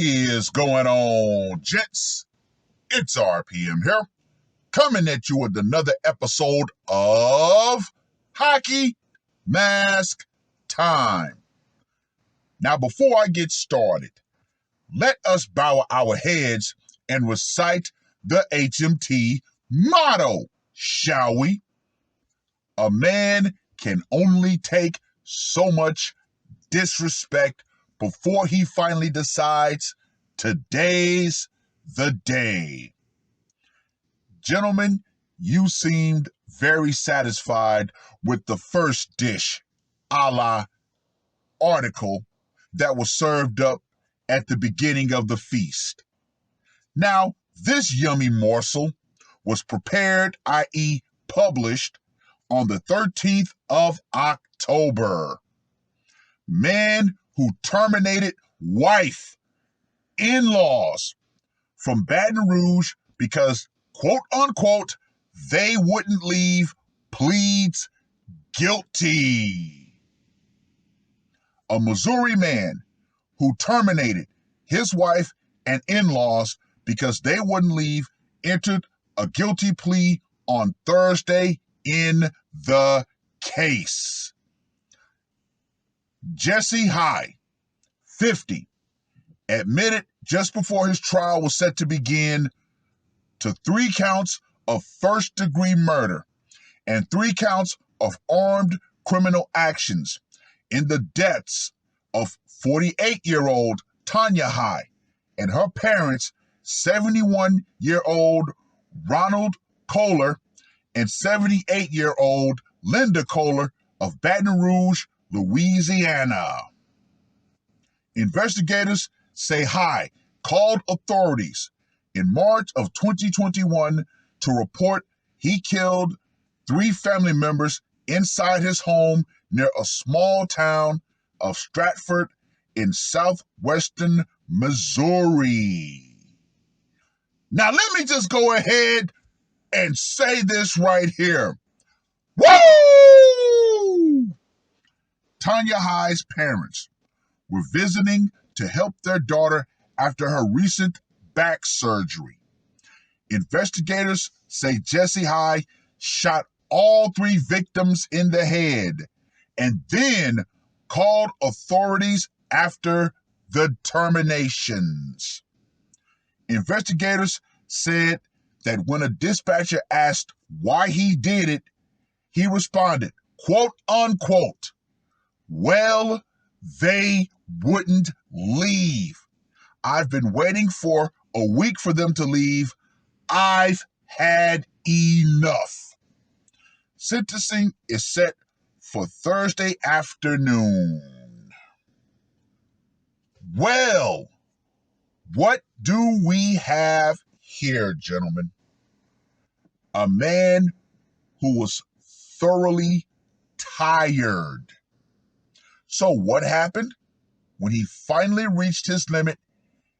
is going on, gents? It's RPM here, coming at you with another episode of Hockey Mask Time. Now, before I get started, let us bow our heads and recite the HMT motto, shall we? A man can only take so much disrespect before he finally decides today's the day. Gentlemen, you seemed very satisfied with the first dish a la article that was served up at the beginning of the feast. Now, this yummy morsel was prepared, i.e. published, on the 13th of October. Man who terminated wife, in-laws from Baton Rouge because, quote unquote, they wouldn't leave, pleads guilty. A Missouri man who terminated his wife and in-laws because they wouldn't leave entered a guilty plea on Thursday in the case. Jesse High, 50, admitted just before his trial was set to begin to 3 counts of first-degree murder and 3 counts of armed criminal actions in the deaths of 48-year-old Tanya High and her parents, 71-year-old Ronald Kohler and 78-year-old Linda Kohler of Baton Rouge, Louisiana. Investigators say High called authorities in March of 2021 to report he killed 3 family members inside his home near a small town of Stratford in southwestern Missouri. Now let me just go ahead and say this right here. Woo! Tanya High's parents were visiting to help their daughter after her recent back surgery. Investigators say Jesse High shot all 3 victims in the head and then called authorities after the terminations. Investigators said that when a dispatcher asked why he did it, he responded, quote unquote, "Well, they wouldn't leave. I've been waiting for a week for them to leave. I've had enough." Sentencing is set for Thursday afternoon. Well, what do we have here, gentlemen? A man who was thoroughly tired. So what happened? When he finally reached his limit,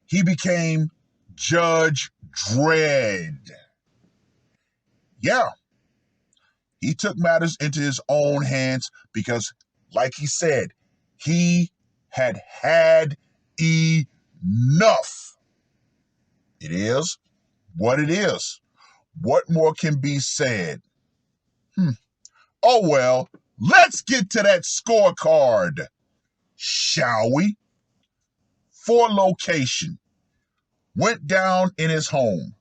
he became Judge Dredd. Yeah, he took matters into his own hands because, like he said, he had had enough. It is what it is. What more can be said? Oh well, let's get to that scorecard, shall we? For location, went down in his home.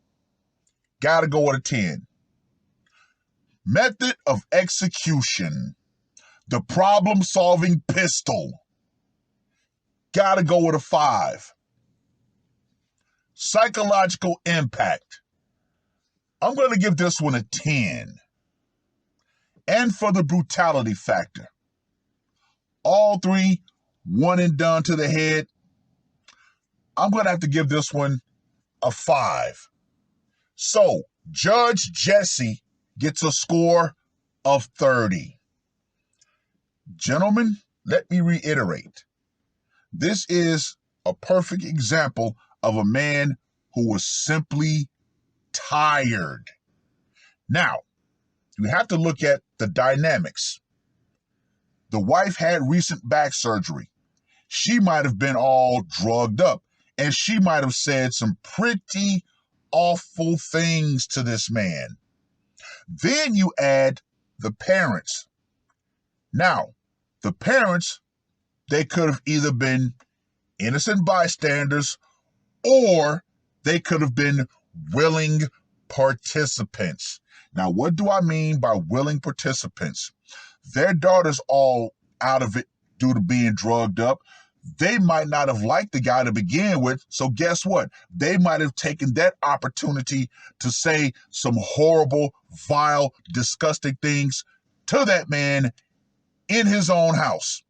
Gotta go with a 10. Method of execution, the problem-solving pistol. Gotta go with a 5. Psychological impact, I'm going to give this one a 10. And for the brutality factor, all 3 one and done to the head, I'm going to have to give this one a 5. So, Judge Jesse gets a score of 30. Gentlemen, let me reiterate. This is a perfect example of a man who was simply tired. Now, you have to look at the dynamics. The wife had recent back surgery. She might have been all drugged up and she might have said some pretty awful things to this man. Then you add the parents. Now, the parents, they could have either been innocent bystanders or they could have been willing participants. Now, what do I mean by willing participants? Their daughter's all out of it due to being drugged up. They might not have liked the guy to begin with, so guess what? They might have taken that opportunity to say some horrible, vile, disgusting things to that man in his own house.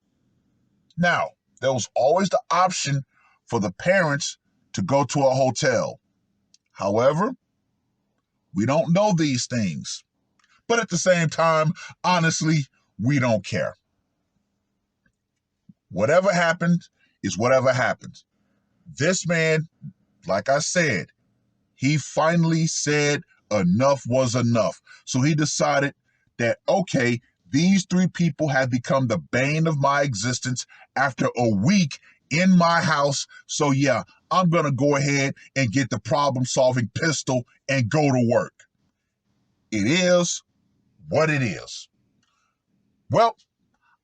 Now, there was always the option for the parents to go to a hotel. However, we don't know these things. But at the same time, honestly, we don't care. Whatever happened is whatever happened. This man, like I said, he finally said enough was enough. So he decided that, okay, these three people have become the bane of my existence after a week in my house. So yeah, I'm going to go ahead and get the problem-solving pistol and go to work. It is what it is. Well,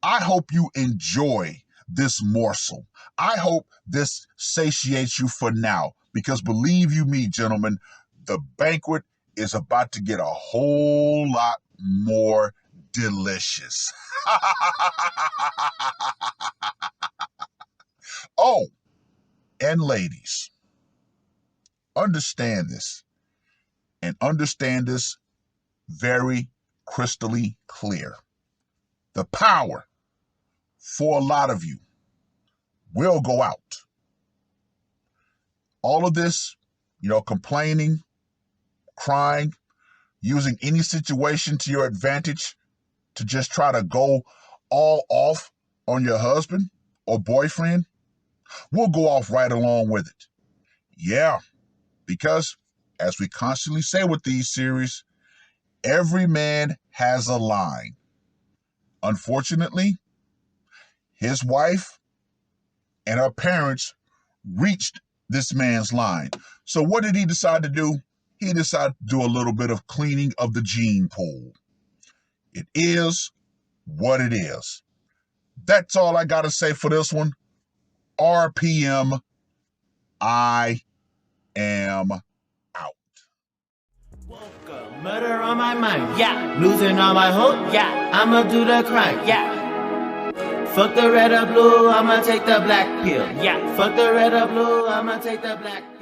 I hope you enjoy this morsel. I hope this satiates you for now, because believe you me, gentlemen, the banquet is about to get a whole lot more delicious. Oh, and ladies, understand this, and understand this very crystally clear. The power for a lot of you will go out. All of this, complaining, crying, using any situation to your advantage to just try to go all off on your husband or boyfriend, will go off right along with it. Yeah, because as we constantly say with these series, every man has a line. Unfortunately, his wife and her parents reached this man's line. So what did he decide to do? He decided to do a little bit of cleaning of the gene pool. It is what it is. That's all I got to say for this one. RPM, I am out. Murder on my mind, yeah. Losing all my hope, yeah. I'ma do the crime, yeah. Fuck the red or blue, I'ma take the black pill, yeah. Fuck the red or blue, I'ma take the black pill.